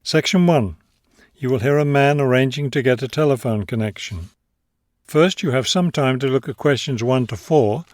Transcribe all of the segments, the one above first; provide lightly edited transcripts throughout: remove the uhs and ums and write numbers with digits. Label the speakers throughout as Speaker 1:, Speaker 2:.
Speaker 1: Section 1. You will hear a man arranging to get a telephone connection. First, you have some time to look at questions 1 to 4.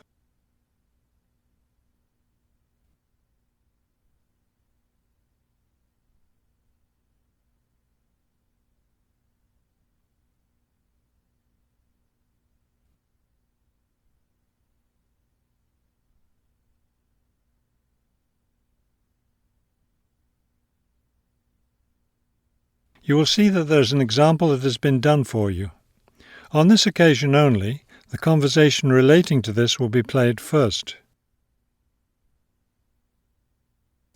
Speaker 1: You will see that there is an example that has been done for you. On this occasion only, the conversation relating to this will be played first.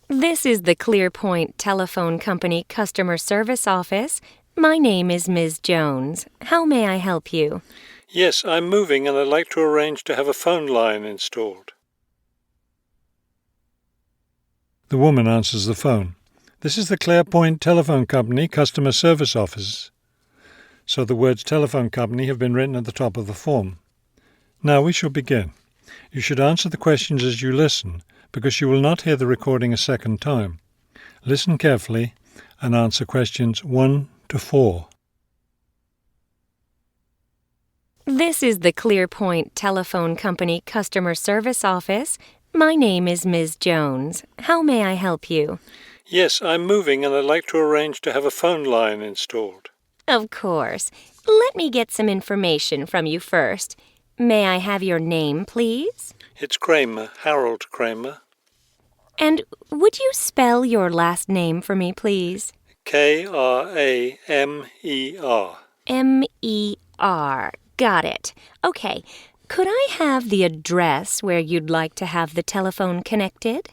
Speaker 2: This is the ClearPoint Telephone Company Customer Service Office. My name is Ms. Jones. How may I help you?
Speaker 1: Yes, I'm moving and I'd like to arrange to have a phone line installed. The woman answers the phone. This is the ClearPoint Telephone Company Customer Service Office. So the words telephone company have been written at the top of the form. Now we shall begin. You should answer the questions as you listen, because you will not hear the recording a second time. Listen carefully and answer questions 1 to 4.
Speaker 2: This is the ClearPoint Telephone Company Customer Service Office. My name is Ms. Jones. How may I help you?
Speaker 1: Yes, I'm moving and I'd like to arrange to have a phone line installed.
Speaker 2: Of course. Let me get some information from you first. May I have your name, please?
Speaker 1: It's Kramer, Harold Kramer.
Speaker 2: And would you spell your last name for me, please?
Speaker 1: Kramer.
Speaker 2: M-E-R. Got it. Okay. Could I have the address where you'd like to have the telephone connected?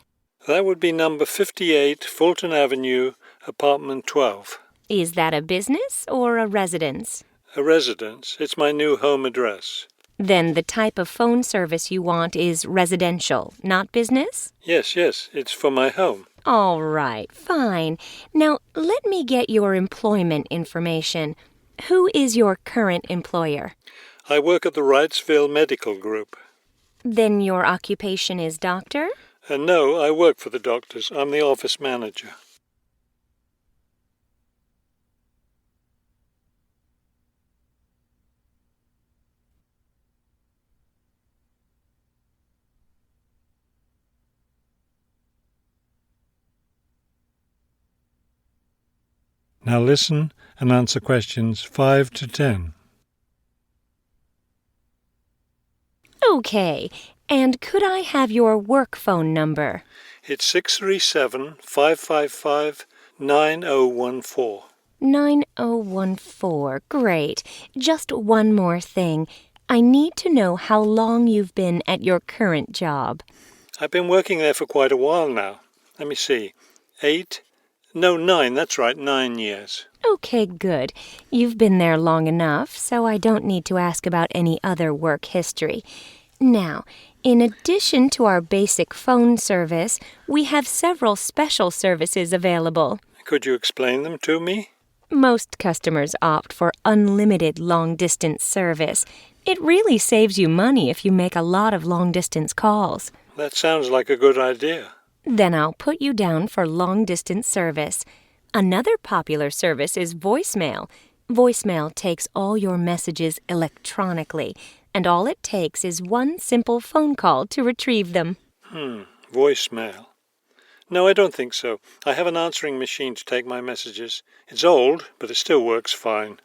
Speaker 1: That would be number 58, Fulton Avenue, apartment 12.
Speaker 2: Is that a business or a residence?
Speaker 1: A residence. It's my new home address.
Speaker 2: Then the type of phone service you want is residential, not business?
Speaker 1: Yes, it's for my home.
Speaker 2: All right, fine. Now, let me get your employment information. Who is your current employer?
Speaker 1: I work at the Wrightsville Medical Group.
Speaker 2: Then your occupation is doctor?
Speaker 1: No, I work for the doctors. I'm the office manager. Now listen and answer questions 5 to 10.
Speaker 2: Okay. And could I have your work phone number?
Speaker 1: It's 637-555-9014.
Speaker 2: 9014. Great. Just one more thing. I need to know how long you've been at your current job.
Speaker 1: I've been working there for quite a while now. Let me see. 9, that's right, 9 years.
Speaker 2: Okay, good. You've been there long enough, so I don't need to ask about any other work history. Now, in addition to our basic phone service, we have several special services available.
Speaker 1: Could you explain them to me?
Speaker 2: Most customers opt for unlimited long-distance service. It really saves you money if you make a lot of long-distance calls.
Speaker 1: That sounds like a good idea.
Speaker 2: Then I'll put you down for long-distance service. Another popular service is voicemail. Voicemail takes all your messages electronically, and all it takes is one simple phone call to retrieve them.
Speaker 1: Voicemail. No, I don't think so. I have an answering machine to take my messages. It's old, but it still works fine.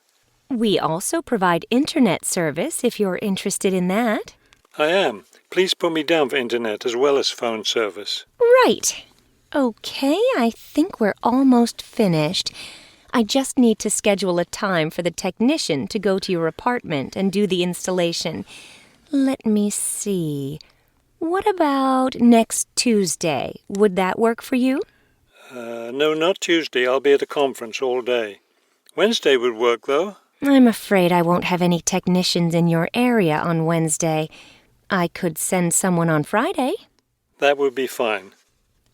Speaker 2: We also provide internet service if you're interested in that.
Speaker 1: I am. Please put me down for internet as well as phone service.
Speaker 2: Right. Okay, I think we're almost finished. I just need to schedule a time for the technician to go to your apartment and do the installation. Let me see. What about next Tuesday? Would that work for you?
Speaker 1: No, not Tuesday. I'll be at a conference all day. Wednesday would work, though.
Speaker 2: I'm afraid I won't have any technicians in your area on Wednesday. I could send someone on Friday.
Speaker 1: That would be fine.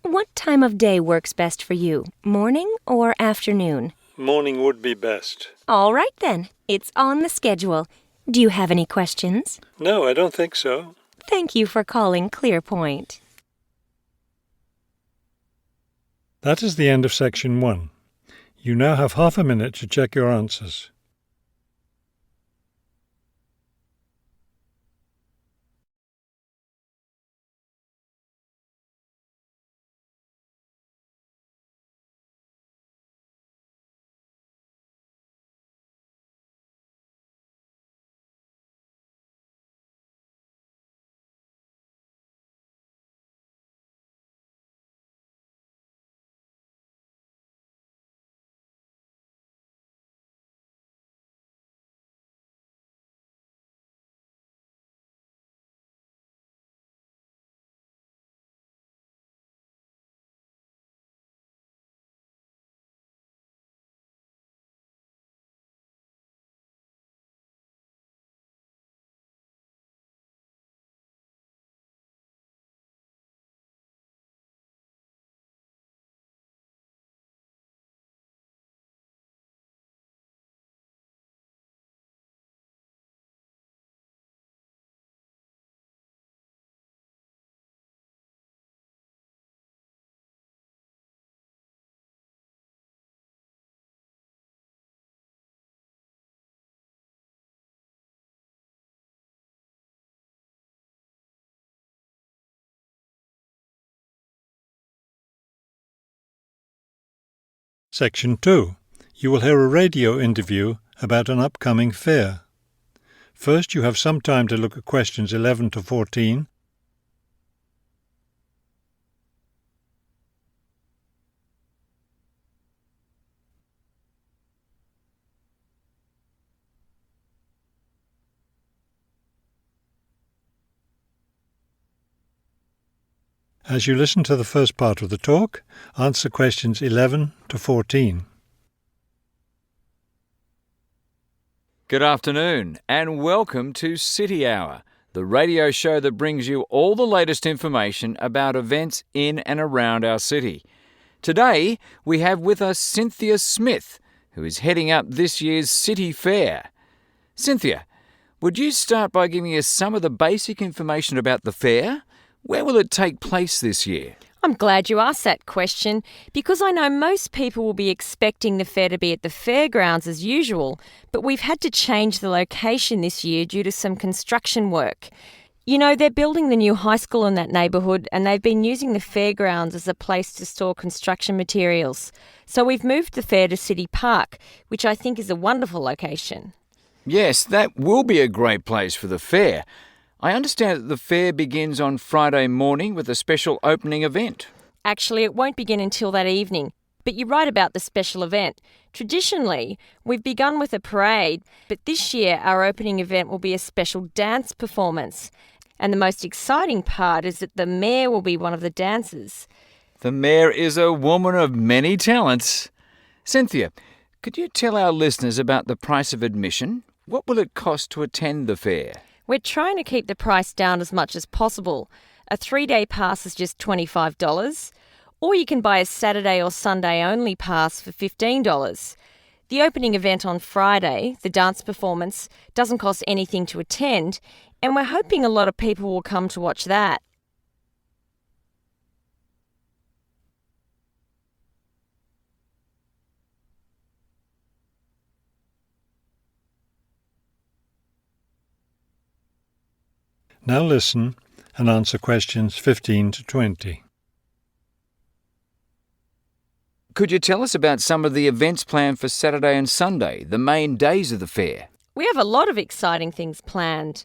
Speaker 2: What time of day works best for you, morning or afternoon?
Speaker 1: Morning would be best.
Speaker 2: All right, then. It's on the schedule. Do you have any questions?
Speaker 1: No, I don't think so.
Speaker 2: Thank you for calling ClearPoint.
Speaker 1: That is the end of Section 1. You now have half a minute to check your answers. Section 2. You will hear a radio interview about an upcoming fair. First, you have some time to look at questions 11 to 14. As you listen to the first part of the talk, answer questions 11 to 14.
Speaker 3: Good afternoon and welcome to City Hour, the radio show that brings you all the latest information about events in and around our city. Today we have with us Cynthia Smith, who is heading up this year's City Fair. Cynthia, would you start by giving us some of the basic information about the fair? Where will it take place this year?
Speaker 4: I'm glad you asked that question because I know most people will be expecting the fair to be at the fairgrounds as usual, but we've had to change the location this year due to some construction work. You know, they're building the new high school in that neighbourhood and they've been using the fairgrounds as a place to store construction materials. So we've moved the fair to City Park, which I think is a wonderful location.
Speaker 3: Yes, that will be a great place for the fair. I understand that the fair begins on Friday morning with a special opening event.
Speaker 4: Actually, it won't begin until that evening, but you're right about the special event. Traditionally, we've begun with a parade, but this year our opening event will be a special dance performance. And the most exciting part is that the mayor will be one of the dancers.
Speaker 3: The mayor is a woman of many talents. Cynthia, could you tell our listeners about the price of admission? What will it cost to attend the fair?
Speaker 4: We're trying to keep the price down as much as possible. A 3-day pass is just $25, or you can buy a Saturday or Sunday only pass for $15. The opening event on Friday, the dance performance, doesn't cost anything to attend, and we're hoping a lot of people will come to watch that.
Speaker 1: Now listen and answer questions 15 to 20.
Speaker 3: Could you tell us about some of the events planned for Saturday and Sunday, the main days of the fair?
Speaker 4: We have a lot of exciting things planned.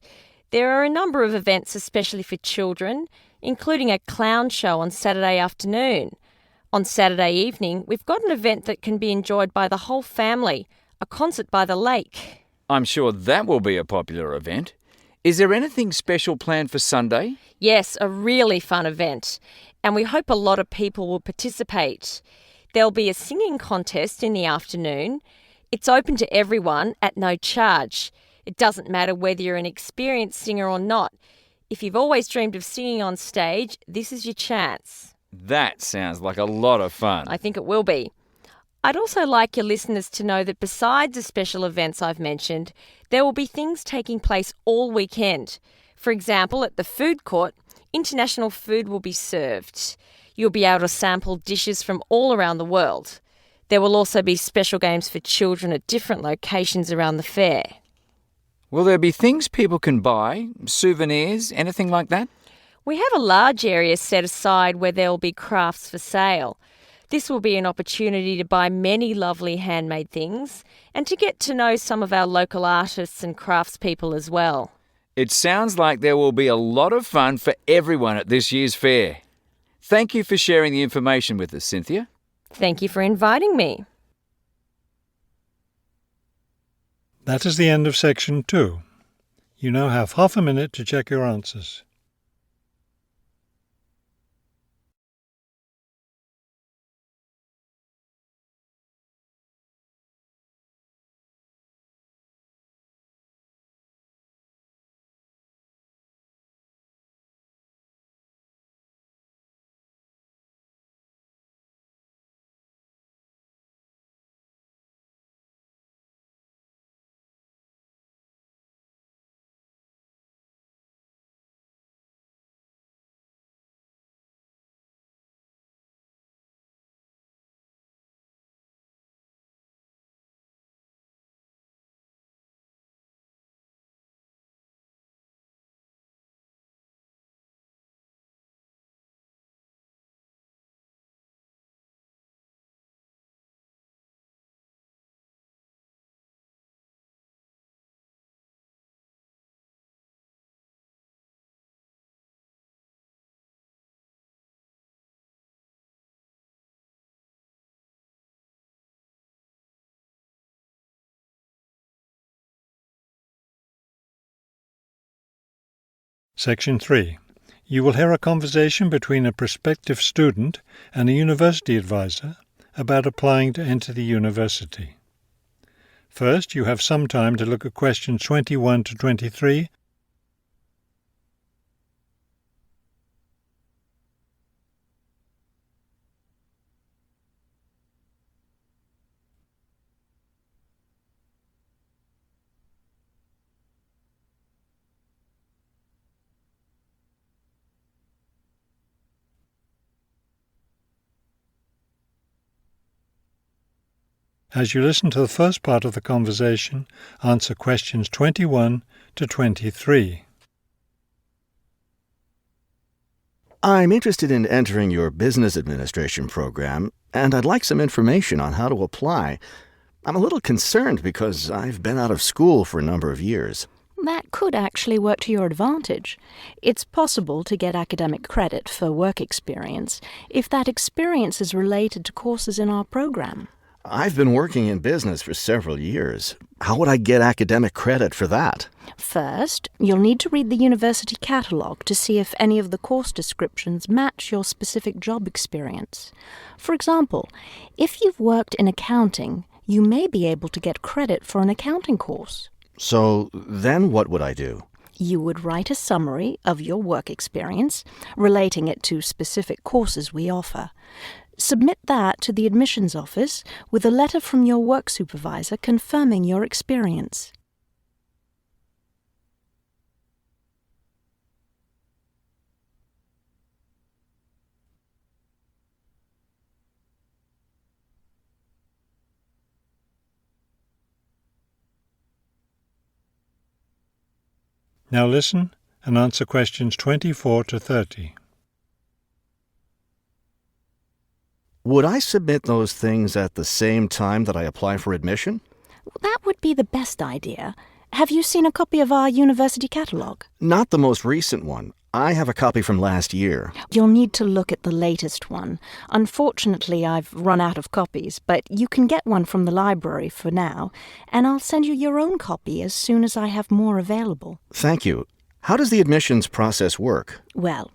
Speaker 4: There are a number of events especially for children, including a clown show on Saturday afternoon. On Saturday evening, we've got an event that can be enjoyed by the whole family, a concert by the lake.
Speaker 3: I'm sure that will be a popular event. Is there anything special planned for Sunday?
Speaker 4: Yes, a really fun event, and we hope a lot of people will participate. There'll be a singing contest in the afternoon. It's open to everyone at no charge. It doesn't matter whether you're an experienced singer or not. If you've always dreamed of singing on stage, this is your chance.
Speaker 3: That sounds like a lot of fun.
Speaker 4: I think it will be. I'd also like your listeners to know that besides the special events I've mentioned, there will be things taking place all weekend. For example, at the food court, international food will be served. You'll be able to sample dishes from all around the world. There will also be special games for children at different locations around the fair.
Speaker 3: Will there be things people can buy, souvenirs, anything like that?
Speaker 4: We have a large area set aside where there will be crafts for sale. This will be an opportunity to buy many lovely handmade things and to get to know some of our local artists and craftspeople as well.
Speaker 3: It sounds like there will be a lot of fun for everyone at this year's fair. Thank you for sharing the information with us, Cynthia.
Speaker 4: Thank you for inviting me.
Speaker 1: That is the end of section 2. You now have half a minute to check your answers. Section 3. You will hear a conversation between a prospective student and a university advisor about applying to enter the university. First, you have some time to look at questions 21 to 23. As you listen to the first part of the conversation, answer questions 21 to 23.
Speaker 5: I'm interested in entering your business administration program, and I'd like some information on how to apply. I'm a little concerned because I've been out of school for a number of years.
Speaker 6: That could actually work to your advantage. It's possible to get academic credit for work experience if that experience is related to courses in our program.
Speaker 5: I've been working in business for several years. How would I get academic credit for that?
Speaker 6: First, you'll need to read the university catalogue to see if any of the course descriptions match your specific job experience. For example, if you've worked in accounting, you may be able to get credit for an accounting course.
Speaker 5: So then what would I do?
Speaker 6: You would write a summary of your work experience, relating it to specific courses we offer. Submit that to the admissions office with a letter from your work supervisor confirming your experience.
Speaker 1: Now listen and answer questions 24 to 30.
Speaker 5: Would I submit those things at the same time that I apply for admission?
Speaker 6: That would be the best idea. Have you seen a copy of our university catalogue?
Speaker 5: Not the most recent one. I have a copy from last year.
Speaker 6: You'll need to look at the latest one. Unfortunately, I've run out of copies, but you can get one from the library for now, and I'll send you your own copy as soon as I have more available.
Speaker 5: Thank you. How does the admissions process work?
Speaker 6: Well,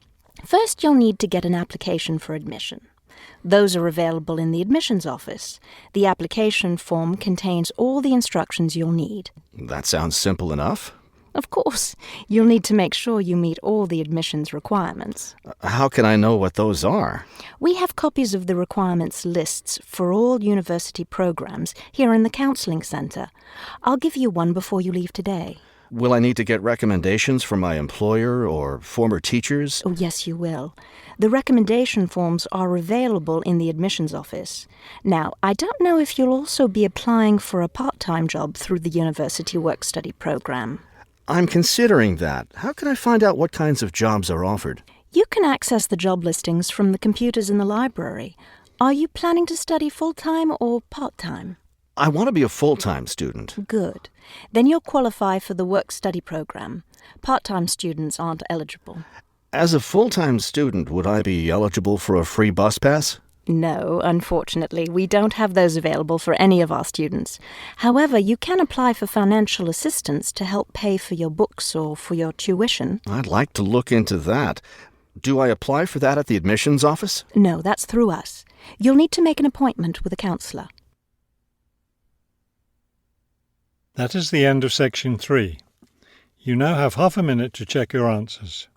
Speaker 6: first you'll need to get an application for admission. Those are available in the admissions office. The application form contains all the instructions you'll need.
Speaker 5: That sounds simple enough.
Speaker 6: Of course, you'll need to make sure you meet all the admissions requirements.
Speaker 5: How can I know what those are?
Speaker 6: We have copies of the requirements lists for all university programs here in the counselling centre. I'll give you one before you leave today.
Speaker 5: Will I need to get recommendations from my employer or former teachers?
Speaker 6: Oh, yes, you will. The recommendation forms are available in the admissions office. Now, I don't know if you'll also be applying for a part-time job through the university work-study program.
Speaker 5: I'm considering that. How can I find out what kinds of jobs are offered?
Speaker 6: You can access the job listings from the computers in the library. Are you planning to study full-time or part-time?
Speaker 5: I want to be a full-time student.
Speaker 6: Good. Then you'll qualify for the work-study program. Part-time students aren't eligible.
Speaker 5: As a full-time student, would I be eligible for a free bus pass?
Speaker 6: No, unfortunately, we don't have those available for any of our students. However, you can apply for financial assistance to help pay for your books or for your tuition.
Speaker 5: I'd like to look into that. Do I apply for that at the admissions office?
Speaker 6: No, that's through us. You'll need to make an appointment with a counsellor.
Speaker 1: That is the end of section 3. You now have half a minute to check your answers.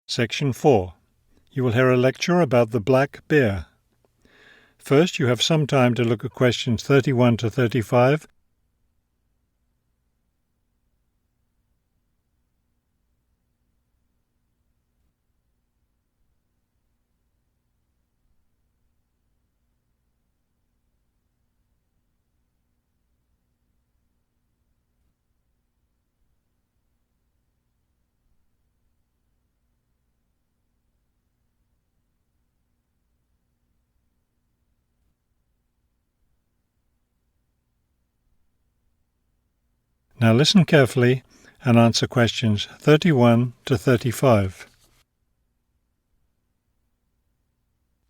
Speaker 1: Section 4. You will hear a lecture about the black bear. First, you have some time to look at questions 31 to 35. Now listen carefully and answer questions 31 to 35.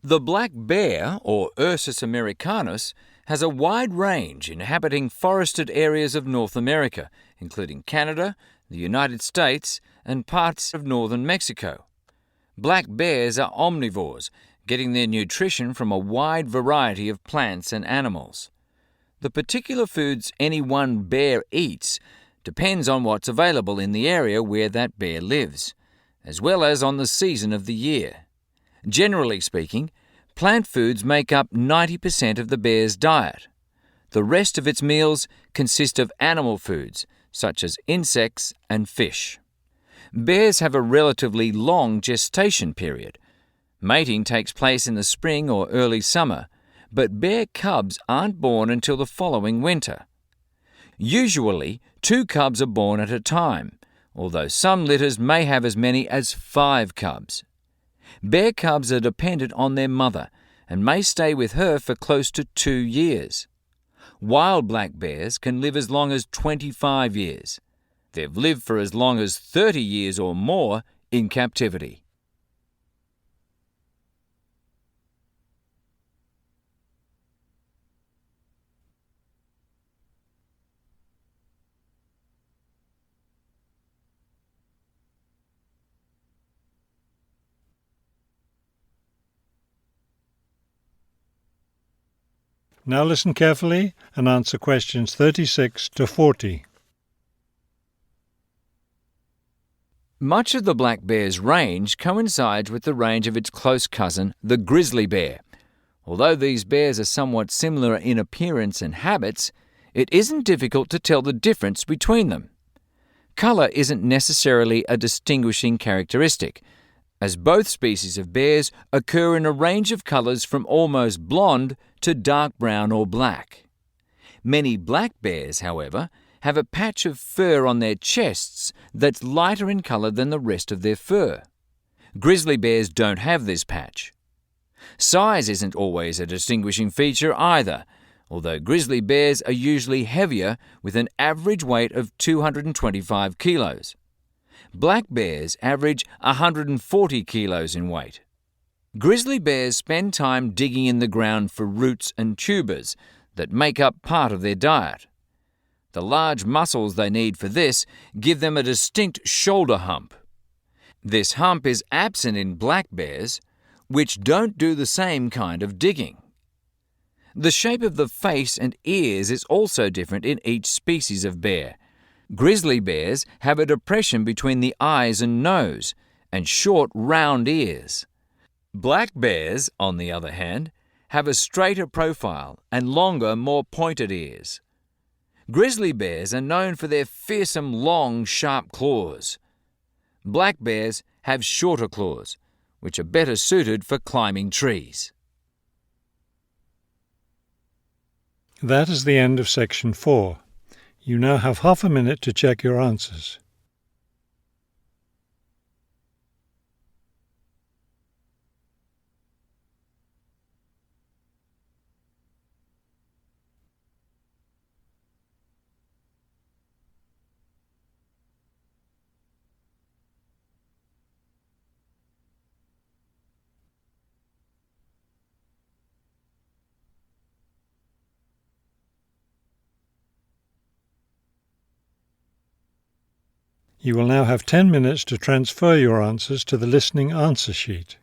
Speaker 3: The black bear, or Ursus americanus, has a wide range, inhabiting forested areas of North America, including Canada, the United States, and parts of northern Mexico. Black bears are omnivores, getting their nutrition from a wide variety of plants and animals. The particular foods any one bear eats depends on what's available in the area where that bear lives, as well as on the season of the year. Generally speaking, plant foods make up 90% of the bear's diet. The rest of its meals consist of animal foods, such as insects and fish. Bears have a relatively long gestation period. Mating takes place in the spring or early summer, but bear cubs aren't born until the following winter. Usually, 2 cubs are born at a time, although some litters may have as many as 5 cubs. Bear cubs are dependent on their mother and may stay with her for close to 2 years. Wild black bears can live as long as 25 years. They've lived for as long as 30 years or more in captivity.
Speaker 1: Now listen carefully and answer questions 36 to 40.
Speaker 3: Much of the black bear's range coincides with the range of its close cousin, the grizzly bear. Although these bears are somewhat similar in appearance and habits, it isn't difficult to tell the difference between them. Colour isn't necessarily a distinguishing characteristic, as both species of bears occur in a range of colours from almost blonde to dark brown or black. Many black bears, however, have a patch of fur on their chests that's lighter in colour than the rest of their fur. Grizzly bears don't have this patch. Size isn't always a distinguishing feature either, although grizzly bears are usually heavier with an average weight of 225 kilos. Black bears average 140 kilos in weight. Grizzly bears spend time digging in the ground for roots and tubers that make up part of their diet. The large muscles they need for this give them a distinct shoulder hump. This hump is absent in black bears, which don't do the same kind of digging. The shape of the face and ears is also different in each species of bear. Grizzly bears have a depression between the eyes and nose, and short, round ears. Black bears, on the other hand, have a straighter profile and longer, more pointed ears. Grizzly bears are known for their fearsome, long, sharp claws. Black bears have shorter claws, which are better suited for climbing trees.
Speaker 1: That is the end of section 4. You now have half a minute to check your answers. You will now have 10 minutes to transfer your answers to the listening answer sheet.